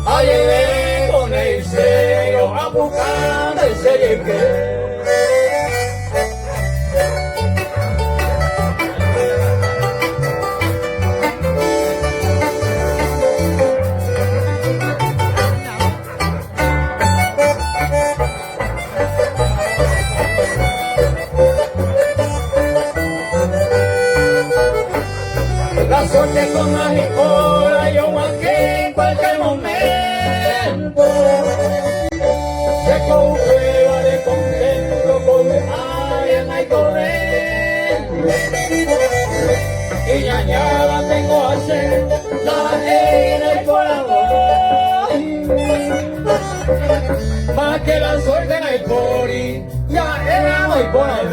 Ayer con el sello a buscar el sello que la suerte con magicola yo aquí en cualquier momento se conjuega de contento con mi Ariana y corriendo y ñañada tengo a hacer la en el corazón más que la suerte en el cori ya era muy por ahí.